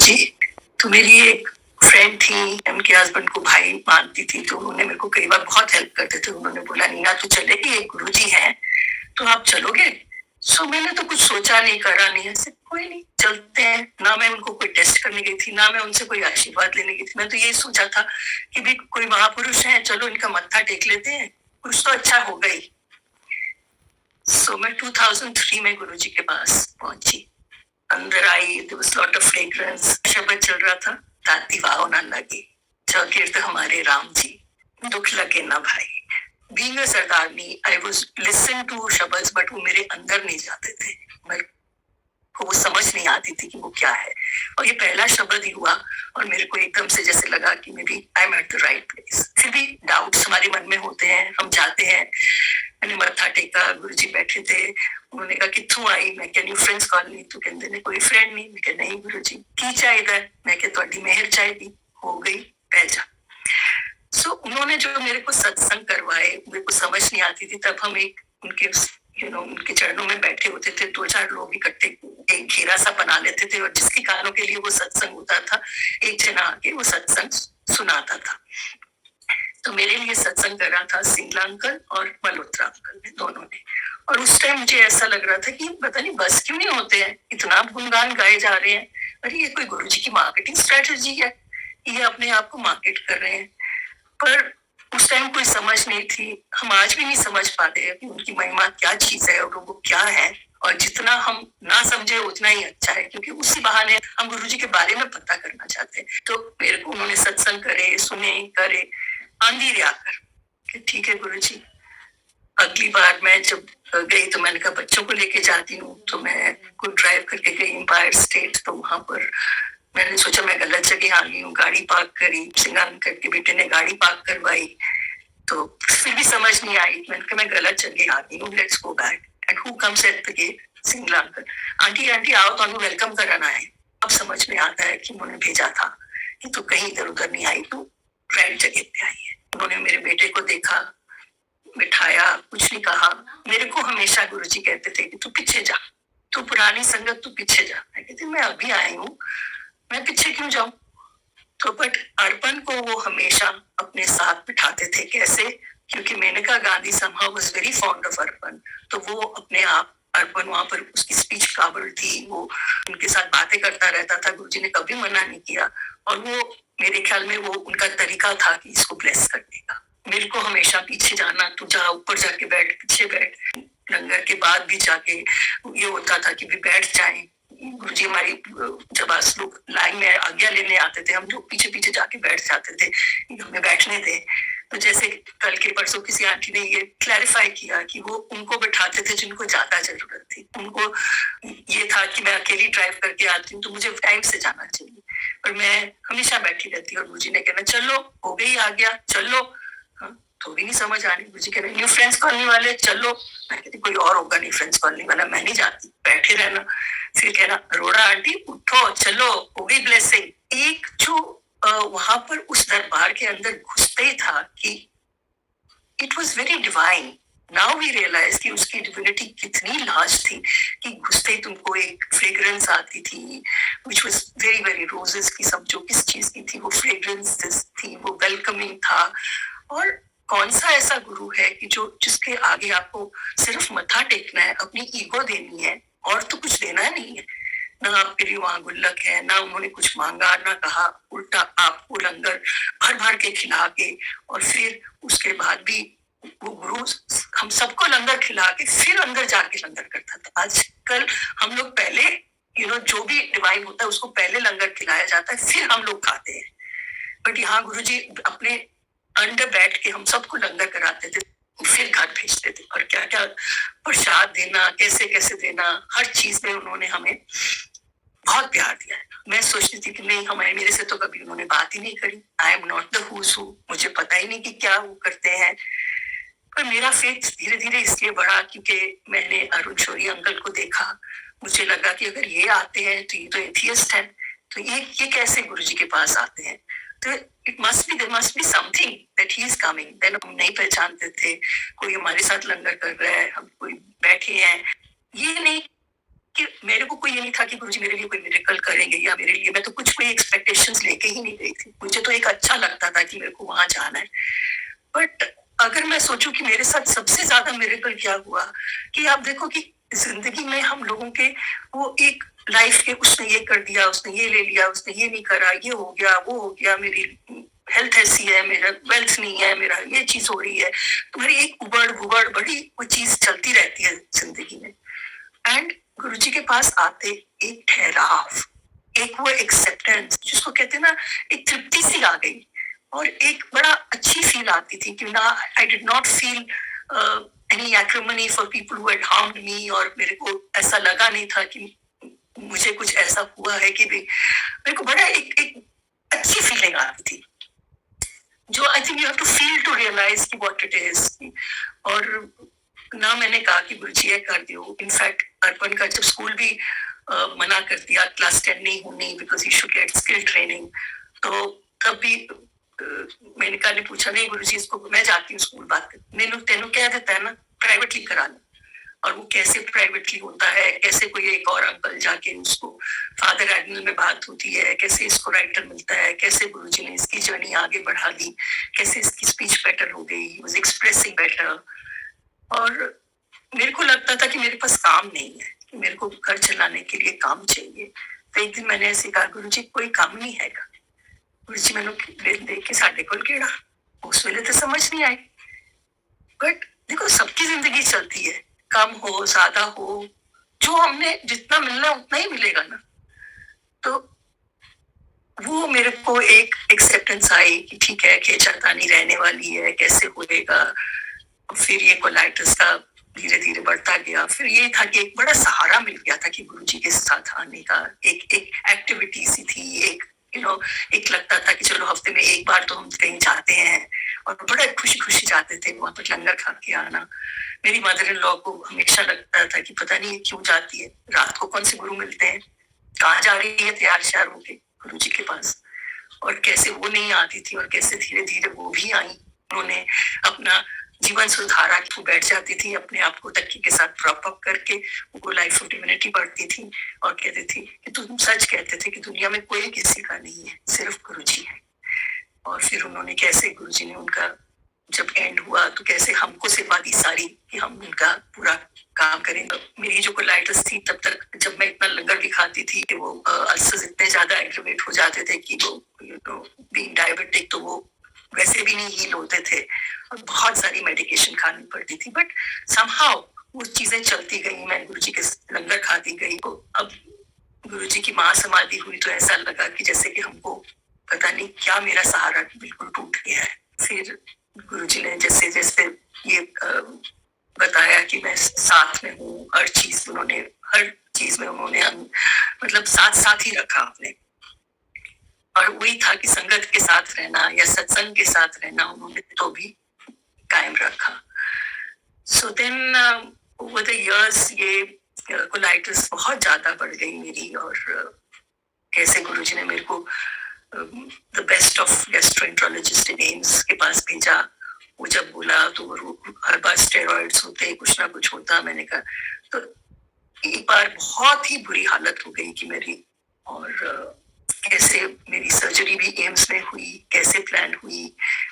जी, तो मेरी एक फ्रेंड थी, उनके हस्बैंड को भाई मानती थी, तो उन्होंने मेरे को कई बार बहुत हेल्प करते थे। उन्होंने बोला, "नीना तू चलेगी, एक गुरुजी हैं, तो आप चलोगे?" सो मैंने तो कुछ सोचा नहीं, करा नहीं, ऐसे कोई नहीं, चलते हैं। ना मैं उनको कोई टेस्ट करने गई थी, ना मैं उनसे कोई आशीर्वाद लेने गई थी। मैं तो यही सोचा था कि भाई कोई महापुरुष है, चलो इनका मत्था टेक लेते हैं, कुछ तो अच्छा होगा ही। सो मैं 2003 में गुरुजी के पास पहुंची। अंदर आई, there was lot of fragrance, शब्द चल रहा था, ताती वाहो ना लगे, चौकीर्त हमारे राम जी, दुख लगे ना भाई। Being a Sardarni, I was listen to शब्द, but वो मेरे अंदर नहीं जाते थे। मेरे को वो समझ नहीं आती थी कि वो क्या है। और ये पहला शब्द ही हुआ और मेरे को एकदम से जैसे लगा कि maybe I am at the right place. फिर भी डाउट्स हमारे मन में होते हैं, हम जाते हैं। मैंने मत्था टेका, गुरुजी बैठे थे, उन्होंने कहा कित्थों आई, मैं कहनी फ्रेंड्स कॉलोनी, तो कहते ने कोई फ्रेंड नहीं, मैं कह नहीं गुरुजी की चाहिए, मैं कह तुहाडी मेहर चाहिए, हो गई, बह जा। सो उन्होंने जो मेरे को सत्संग करवाए, मेरे को समझ नहीं आती थी, तब हम एक उनके उनके चरणों में बैठे होते थे, 2-4 लोग इकट्ठे एक घेरा सा बना लेते थे, और जिसके कानों के लिए वो सत्संग होता था, एक जना आके वो सत्संग सुनाता था। तो मेरे लिए सत्संग कर रहा था सिंगला अंकल और मल्होत्रा अंकल ने, दोनों ने। और उस टाइम मुझे ऐसा लग रहा था कि पता नहीं बस क्यों नहीं होते हैं, इतना गुणगान गाए जा रहे हैं, अरे ये कोई गुरुजी की मार्केटिंग स्ट्रेटजी है, ये अपने आप को मार्केट कर रहे हैं। पर उस टाइम कोई समझ नहीं थी, हम आज भी नहीं समझ पाते कि उनकी महिमा क्या चीज है और वो क्या है। और जितना हम ना समझे उतना ही अच्छा है, क्योंकि उसी बहाने हम गुरुजी के बारे में पता करना चाहते हैं। तो मेरे को उन्होंने सत्संग करे, सुने, करे, आंधी रे आकर कि ठीक है गुरुजी। अगली बार मैं जब गई तो मैंने कहा बच्चों को लेके जाती हूँ, तो मैं खुद ड्राइव करके गई एम्पायर स्टेट। तो वहां पर मैंने सोचा मैं गलत जगह आ गई हूँ, गाड़ी पार्क करी, सिंगा अंकल के बेटे ने गाड़ी पार्क करवाई, तो फिर भी समझ नहीं आई। मैंने कहा मैं गलत जगह आ गई हूँ, let's go back. And who comes at the gate? Singla uncle. Aunty aunty आओ, तो वेलकम कराना है। अब समझ में आता है कि उन्होंने भेजा था कि तो कहीं इधर उधर नहीं आई, तो राइट जगह पे आई है। उन्होंने मेरे बेटे को देखा, बिठाया, कुछ नहीं कहा। मेरे को हमेशा गुरुजी कहते थे कि तू पीछे जा, तू पुरानी संगत, तू पीछे जा। मैं कहती मैं अभी आई हूँ, मैं पीछे क्यों जाऊं? तो बट अर्पण को वो हमेशा अपने साथ बिठाते थे। कैसे? क्योंकि Maneka Gandhi somehow was very fond of अर्पण, तो वो अपने आप अर्पण वहां पर उसकी स्पीच काबिल थी, वो उनके साथ बातें करता रहता था, गुरुजी ने कभी मना नहीं किया। और वो मेरे ख्याल में वो उनका तरीका था कि इसको ब्लेस करने का। मेरे को हमेशा पीछे जाना, तू जा ऊपर जाके बैठ, पीछे बैठ। लंगर के बाद भी जाके ये होता था कि भी बैठ जाए। गुरुजी हमारी जब आज लोग लाइन में आज्ञा लेने आते थे, हम लोग पीछे पीछे जाके बैठ जाते थे, हमें बैठने थे। तो जैसे कल के परसों किसी आंटी ने ये क्लैरिफाई किया कि वो उनको बैठाते थे जिनको ज्यादा जरूरत थी। उनको ये था कि मैं अकेली ड्राइव करके आती हूँ, तो मुझे टाइम से जाना चाहिए, पर मैं हमेशा बैठी रहती। और गुरुजी ने कहना चलो, हो गई आ गया, चलो। तो भी नहीं समझ आ रही। गुरुजी कह रहे न्यू फ्रेंड्स कॉलोनी वाले चलो। मैं कहती कोई और होगा न्यू फ्रेंड्स कॉलोनी वाला, मैं नहीं जाती, बैठे रहना। फिर कहना रोड़ा आंटी उठो, चलो, हो गई ब्लेसिंग। एक जो वहां पर उस दरबार के अंदर घुसते ही था कि it was very divine. Now we realise कि उसकी डिविनिटी कितनी लार्ज थी कि घुसते ही तुमको एक फ्रेग्रेंस आती थी, which was very very roses की, सब जो किस चीज की थी वो फ्रेग्रेंस थी, वो वेलकमिंग था। और कौन सा ऐसा गुरु है कि जो जिसके आगे आपको सिर्फ मत्था टेकना है, अपनी ईगो देनी है और तो कुछ देना नहीं है। ना आपके लिए वहां गुल्लक है, ना उन्होंने कुछ मांगा, ना कहा, उल्टा आपको लंगर भर भर के खिला के, और फिर उसके बाद भी वो गुरु हम सबको लंगर खिला के फिर अंदर जाके लंगर करता था। आजकल हम लोग पहले जो भी डिवाइन होता है उसको पहले लंगर खिलाया जाता है, फिर हम लोग खाते हैं। बट यहाँ गुरुजी अपने अंडर बैठ के हम सबको लंगर कराते थे, फिर घर भेजते थे। और क्या क्या प्रसाद देना, कैसे कैसे देना, हर चीज में उन्होंने हमें बहुत प्यार दिया है। मैं सोचती थी कि नहीं, हमारे मेरे से तो कभी उन्होंने बात ही नहीं करी। I am not the who's who, मुझे पता ही नहीं कि क्या वो करते हैं। पर मेरा फेथ धीरे धीरे इसलिए बढ़ा क्योंकि मैंने अरुण शौरी अंकल को देखा। मुझे लगा कि अगर ये आते हैं तो ये तो एथियस्ट है, तो ये कैसे गुरुजी के पास आते हैं? तो it must be, there must be something that he is coming. Then हम नहीं पहचानते थे, कोई हमारे साथ लंगर कर रहा है, हम कोई बैठे हैं। ये नहीं कि मेरे को कोई ये नहीं था था कि गुरुजी मेरे लिए कोई मिरेकल करेंगे या मेरे लिए, मैं तो कुछ कोई एक्सपेक्टेशंस लेके ही नहीं गई थी। मुझे तो एक अच्छा लगता था कि मेरे को वहां जाना है। बट अगर मैं सोचूं कि मेरे साथ सबसे ज्यादा मिरेकल क्या हुआ, कि आप देखो कि जिंदगी में हम लोगों के वो एक लाइफ के, उसने ये कर दिया, उसने ये ले लिया, उसने ये नहीं करा, ये हो गया, वो हो गया, मेरी हेल्थ ऐसी है, मेरा वेल्थ नहीं है, मेरा ये चीज हो रही है, तुम्हारी एक उबड़ बुबड़ बड़ी वो चीज चलती रहती है जिंदगी में। एंड गुरुजी के पास आते एक ठहराव, एक वो एक्सेप्टेंस जिसको कहते हैं ना, एक तृप्ति सी आ गई, और एक बड़ा अच्छी फील आती थी कि ना, I did not feel any acrimony for people who had harmed me, और मेरे को ऐसा लगा नहीं था कि मुझे कुछ ऐसा हुआ है कि भी, मेरे को बड़ा एक अच्छी फीलिंग आती थी, जो I think you have to feel to realise कि व्हाट इट इज। और ना मैंने कहा कि गुरुजी ये कर दियो, इनफैक्ट अर्पण का जब स्कूल भी मना कर दिया, क्लास 10 नहीं होनी because he should get skill training, तो तब भी मैंने कहा, पूछा नहीं गुरुजी, इसको मैं जाती हूँ स्कूल बात कर, मैंने तेनों कह देता है ना प्राइवेटली करा लो। और वो कैसे प्राइवेटली होता है, कैसे कोई एक और अंकल जाके उसको, फादर एडमिरल में बात होती है, कैसे इसको राइटर मिलता है, कैसे गुरुजी ने इसकी जर्नी आगे बढ़ा दी, कैसे इसकी स्पीच बेटर हो गई, वाज एक्सप्रेसिंग बेटर। और मेरे को लगता था कि मेरे पास काम नहीं है, कि मेरे को घर चलाने के लिए काम चाहिए। तो एक दिन मैंने ऐसे कहा, गुरुजी कोई काम नहीं है। गुरुजी मैंने देख के साढ़े को केड़ा, उस वेले तो समझ नहीं आई, बट देखो सबकी जिंदगी चलती है, कम हो ज्यादा हो, जो हमने जितना मिलना उतना ही मिलेगा ना। तो वो मेरे को एक एक्सेप्टेंस आई कि ठीक है, खींचातानी रहने वाली है, कैसे होएगा। फिर ये कोलाइटिस का धीरे धीरे बढ़ता गया। फिर ये था कि एक बड़ा सहारा मिल गया था कि गुरुजी के साथ आने का, एक एक्टिविटी सी थी, एक एक लगता था कि चलो हफ्ते में एक बार तो हम कहीं जाते हैं, और बड़ा खुशी खुशी जाते थे वहां पर लंगर खा के आना। मेरी मदर इन लॉ को हमेशा लगता था कि पता नहीं क्यों जाती है, रात को कौन से गुरु मिलते हैं, कहाँ जा रही है तैयार श्यार होके गुरुजी के पास। और कैसे वो नहीं आती थी, और कैसे धीरे धीरे वो भी आई, उन्होंने अपना जीवन सुधारा। वो बैठ जाती थी अपने आप को तकिए के साथ प्रॉप अप करके, वो लाइफ ऑफ डिविनिटी पढ़ती थी और कहती थी कि तुम सच कहते थे कि दुनिया में कोई किसी का नहीं है, सिर्फ गुरुजी है। और फिर उन्होंने कैसे, गुरुजी ने उनका जब एंड हुआ तो कैसे हमको सेवा दी सारी कि हम उनका पूरा काम करें। मेरी जो कोलाइटिस थी तब तक, जब मैं इतना लंगर भी खाती थी कि वो अल्सर्स इतने ज्यादा एग्रीवेट हो जाते थे कि वो बीइंग डायबिटिक, तो वो वैसे भी नहीं हील होते थे, और बहुत सारी मेडिकेशन खानी पड़ती थी। बट समहाउ वो चीजें चलती गई, मैं गुरुजी के लंगर खाती गई। तो अब गुरुजी की महासमाधि हुई तो ऐसा लगा कि जैसे कि हमको पता नहीं क्या, मेरा सहारा बिल्कुल टूट गया है। फिर गुरुजी ने जैसे जैसे ये बताया कि मैं साथ में हूँ, हर चीज में उन्होंने मतलब साथ साथ ही रखा आपने। और वही था कि संगत के साथ रहना या सत्संग के साथ रहना उन्होंने तो भी कायम रखा। So then over the years ये कोलाइटिस बहुत ज्यादा बढ़ गई मेरी, और कैसे गुरुजी ने मेरे को the best of gastroenterologist in AIIMS के पास भेजा। वो जब बोला तो हर बार स्टेरॉइड्स होते, कुछ ना कुछ होता। मैंने कहा, तो एक बार बहुत ही बुरी हालत हो गई कि मेरी, और कैसे मेरी सर्जरी भी एम्स में हुई, कैसे प्लान हुई।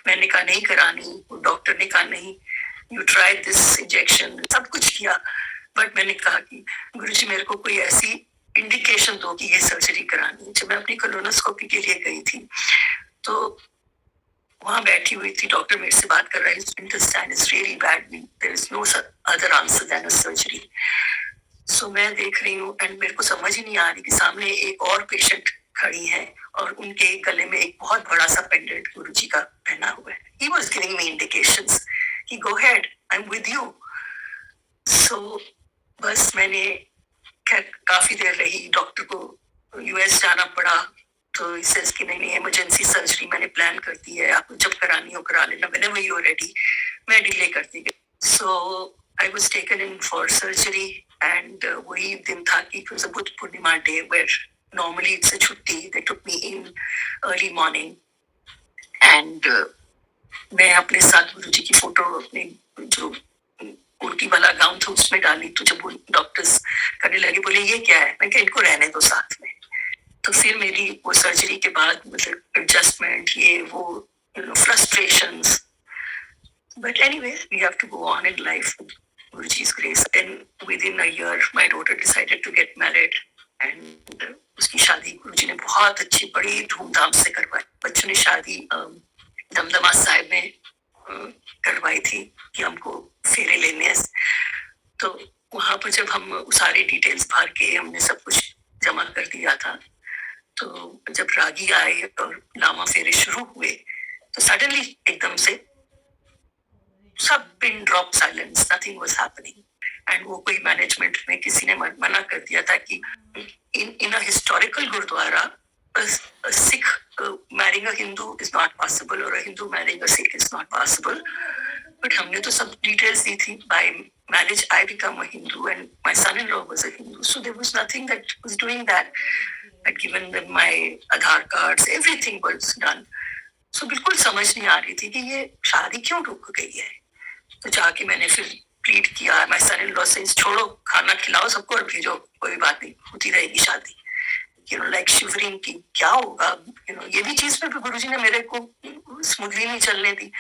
मैंने कहा नहीं करानी, डॉक्टर ने कहा नहीं, यू ट्राई दिस इंजेक्शन, सब कुछ किया। बट मैंने कहा कि गुरुजी मेरे को कोई ऐसी इंडिकेशन दो कि ये सर्जरी करानी। जब मैं अपनी कोलोनोस्कोपी के लिए गई थी तो वहां बैठी हुई थी, डॉक्टर मेरे से बात कर रहा है, intestine is really bad, there is no other answer than a surgery. So मैं देख रही हूँ एंड मेरे को समझ ही नहीं आ रही कि सामने एक और पेशेंट खड़ी है और उनके गले में एक बहुत बड़ा सा पेंडेंट गुरुजी का पहना हुआ है। He was giving me indications कि go ahead, I'm with you. So बस मैंने काफी देर रही, डॉक्टर को यूएस जाना पड़ा, तो इसे कि नहीं इमरजेंसी सर्जरी मैंने प्लान कर दी है, आपको जब करानी हो करा लेना, whenever you are ready। मैं डिले करती गई। So I was taken in for surgery and वही दिन था कि it was a Buddha Purnima day where normally it's a छुट्टी। They took me in early morning and मैं अपने साथ गुरुजी की फोटो अपने जो उल्टी वाला गाउन था उसमें डाली। तो जब वो डॉक्टर्स का करवाने लगे, बोले ये क्या है, मैं कहा इनको रहने दो साथ में। तो फिर मेरी वो सर्जरी के बाद मतलब एडजस्टमेंट, ये वो, frustrations, but anyway we have to go on in life with Guruji's grace. Then within a year my daughter decided to get married and उसकी शादी गुरुजी ने बहुत अच्छी बड़ी धूमधाम से करवाई। बच्चों ने शादी दमदमा साहिब में करवाई थी कि हमको फेरे लेने हैं। तो वहां पर जब हम सारे डिटेल्स भर के हमने सब कुछ जमा कर दिया था, तो जब रागी आए और लामा फेरे शुरू हुए तो सडनली एकदम से सब pin drop silence, nothing was happening. And वो कोई मैनेजमेंट में किसी ने मना कर दिया था कि in a historical gurudwara a Sikh marrying a Hindu is not possible or a Hindu marrying a Sikh is not possible. But हमने तो सब डिटेल्स दी थी। By marriage I become a Hindu and my son-in-law was a Hindu, so there was nothing that was doing that. I'd given them my Aadhaar cards, everything was done. So बिल्कुल समझ नहीं आ रही थी कि ये शादी क्यों रुक गई है। तो जाके मैंने फिर प्लीड किया माय सन इन लॉ से, छोड़ो, खाना खिलाओ सबको और भेजो, कोई बात नहीं, होती रहेगी शादी। लाइक शिवरिंग की क्या होगा, ये भी चीज पे भी गुरुजी ने मेरे को स्मूथली नहीं चलने दी।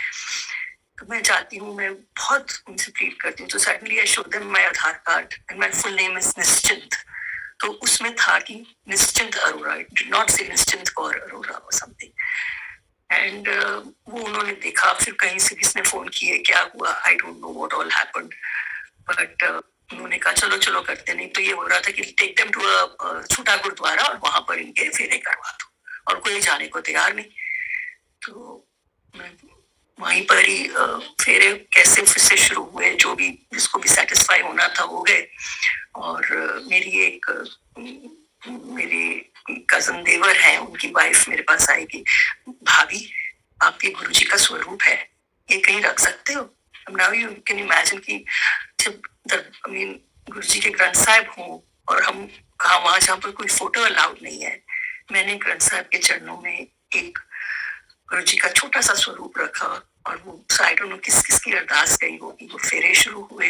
तो मैं चाहती हूँ, मैं बहुत उनसे प्लीड करती हूँ। तो suddenly I show them my Aadhaar card and my full name is निश्चिंत। तो उसमें था कि निश्चिंत अरोड़ा, इट डिड नॉट से निश्चिंत कौर अरोड़ा और समथिंग। एंड वो उन्होंने देखा, फिर कहीं से किसने फोन किए, क्या हुआ, I don't know what all happened, but उन्होंने कहा चलो चलो करते। नहीं तो ये हो रहा था कि टेक देम टू अ छोटा गुरुद्वारा और वहां पर इनके फेरे करवा दो, और कोई जाने को तैयार नहीं। तो वहीं पर ही फेरे कैसे फिर से शुरू हुए, जो भी जिसको भी सेटिस्फाई होना था हो गए। और मेरी कजन देवर है, उनकी वाइफ मेरे पास आई कि भाभी आपके गुरुजी का स्वरूप है, ये कहीं रख सकते हो। नाउ यू कैन इमेजिन कि जब गुरुजी के ग्रंथ साहिब हों और हम कहा वहां जहाँ पर कोई फोटो अलाउड नहीं है, मैंने ग्रंथ साहिब के चरणों में एक गुरुजी का छोटा सा स्वरूप रखा और वो साइड में किस किस की अरदास गई होगी। वो फेरे शुरू हुए,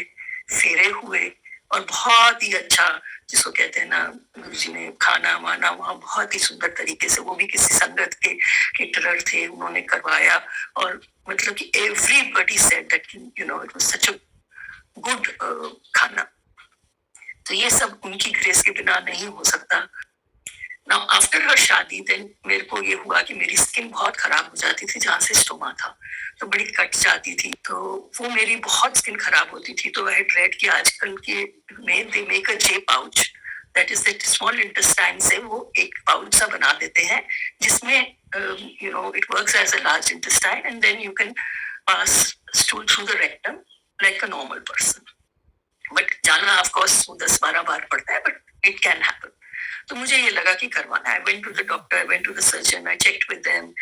फेरे हुए और बहुत ही अच्छा, जिसको कहते हैं ना, गुरुजी ने खाना वाना वहाँ बहुत ही सुंदर तरीके से, वो भी किसी संगत के केटरर थे, उन्होंने करवाया। और मतलब कि everybody said that it was such a good खाना। तो ये सब उनकी ग्रेस के बिना नहीं हो सकता। Now after her शादी देन मेरे को ये हुआ कि मेरी स्किन बहुत खराब हो जाती थी, जहाँ से स्टोमा था तो बड़ी कट जाती थी, तो वो मेरी बहुत स्किन खराब होती थी। तो आई रेड कि आजकल के में they make a J pouch, that is that small intestine से वो एक पाउच सा बना देते हैं, जिसमें it works as a large intestine and then you can pass stool through the rectum like a normal person. But जाना of course 10-12 बार पड़ता है, बट इट कैन हैपन। तो मुझे ये लगा कि करवाना है। I went to the doctor, I went to the surgeon, I checked with them,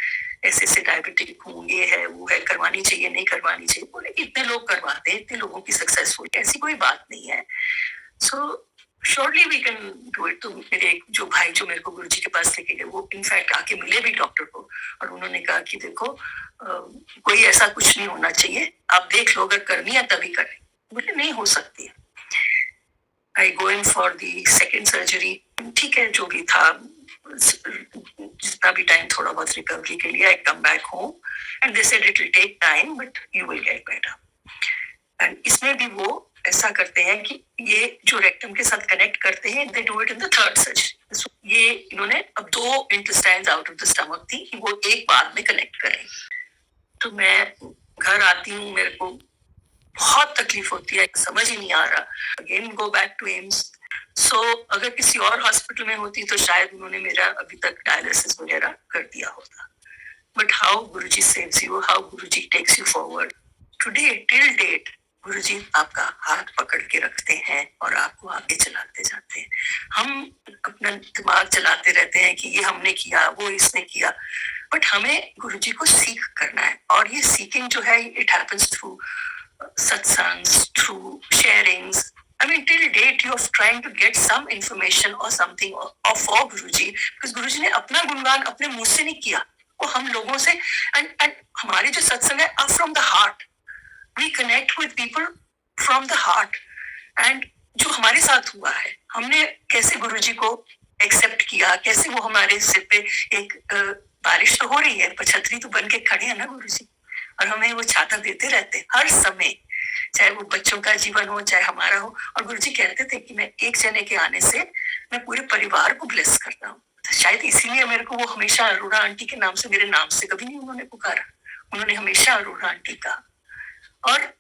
ऐसे डायबिटिक हूँ, ये है वो है, करवानी चाहिए नहीं करवानी चाहिए। बोले कि इतने लोग करवाते हैं, इतने लोगों की सक्सेसफुल, ऐसी कोई बात नहीं है। So shortly we can do it. तो मेरे जो भाई जो मेरे को गुरुजी के पास लेके गए, वो इनफैक्ट आके मिले भी डॉक्टर को और उन्होंने कहा कि देखो कोई ऐसा कुछ नहीं होना चाहिए, आप देख लो, अगर करनी है तभी करें। बोले नहीं हो सकती है। I go in for the second surgery, ठीक है जो भी था, जितना भी टाइम थोड़ा बहुत रिकवरी के लिए, I come back home and they said it will take time but you will get better. And इसमें भी वो ऐसा करते हैं कि ये जो रेक्टम के साथ कनेक्ट करते हैं, they do it in the third surgery. ये इन्होंने अब 2 intestines out of the stomach थी कि वो एक बाद में कनेक्ट करें। तो मैं घर आती हूँ, मेरे को बहुत तकलीफ होती है, समझ ही नहीं आ रहा। Again go back to AIIMS. So अगर किसी और हॉस्पिटल में होती तो शायद उन्होंने मेरा अभी तक डायलिसिस वगैरह कर दिया होता। But how Guruji saves you, how Guruji takes you forward. Today till date Guruji आपका हाथ पकड़ के रखते हैं और आपको आगे चलाते जाते हैं। हम अपना दिमाग चलाते रहते हैं कि ये हमने किया, वो इसने किया, बट हमें गुरुजी को सीख करना है। और ये सीकिंग जो है, it happens through satsangs, through sharings. I mean, till date, you are trying to get some information or something of Guruji, because Guruji ने अपना गुणगान अपने मुंह से नहीं किया, वो हम लोगों से। and हमारे जो सत्संग है are from the heart. We connect with people from the heart. And जो हमारे साथ हुआ है, हमने कैसे गुरुजी को एक्सेप्ट किया, कैसे वो हमारे सिर पे एक बारिश तो हो रही है पर छतरी तो बन के खड़े हैं ना गुरुजी, और हमें वो छाता देते रहते हर समय, चाहे वो बच्चों का जीवन हो चाहे हमारा हो। और गुरुजी कहते थे कि मैं एक जने के आने से मैं पूरे परिवार को ब्लेस करता हूँ। तो शायद इसीलिए मेरे को वो हमेशा अरोड़ा आंटी के नाम से, मेरे नाम से कभी नहीं उन्होंने पुकारा, उन्होंने हमेशा अरोड़ा आंटी कहा। और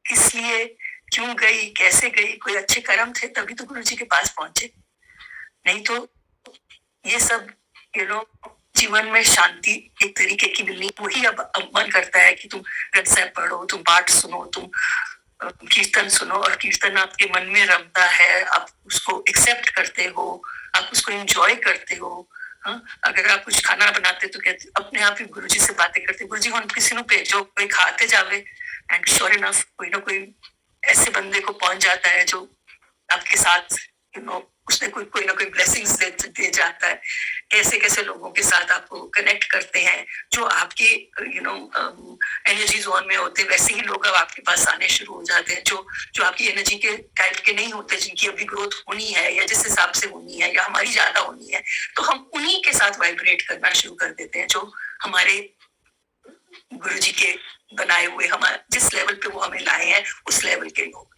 इसलिए क्यों गई, कैसे गई, कोई अच्छे कर्म थे तभी तो गुरुजी के पास पहुंचे, नहीं तो ये सब जीवन में शांति एक तरीके की मिलनी, वही अब मन करता है कि तुम ग्रंथ साहिब पढ़ो, तुम पाठ सुनो, तुम कीर्तन सुनो, और कीर्तन आपके मन में रमता है, आप उसको एक्सेप्ट करते हो, आप उसको एंजॉय करते हो। हाँ, अगर आप कुछ खाना बनाते तो कहते अपने आप ही गुरुजी से बातें करते, गुरुजी हम किसी ने भेजो, कोई खाते जावे, एंड श्योर इनफ कोई ना कोई ऐसे बंदे को पहुंच जाता है जो आपके साथ उसने कोई ना कोई ब्लेसिंग्स दे जाता है। कैसे कैसे लोगों के साथ आपको कनेक्ट करते हैं, जो आपके एनर्जी जोन में होते हैं, वैसे ही लोग अब आपके पास आने शुरू हो जाते हैं, जो आपकी एनर्जी के टाइप के नहीं होते, जिनकी अभी ग्रोथ होनी है या जिस हिसाब से होनी है या हमारी ज्यादा होनी है, तो हम उन्हीं के साथ वाइब्रेट करना शुरू कर देते हैं, जो हमारे गुरुजी के बनाए हुए, हमारे जिस लेवल पे वो हमें लाए हैं उस लेवल के लोग।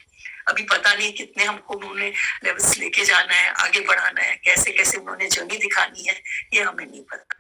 अभी पता नहीं कितने हमको उन्होंने लेवल्स लेके जाना है, आगे बढ़ाना है, कैसे कैसे उन्होंने जर्नी दिखानी है, ये हमें नहीं पता।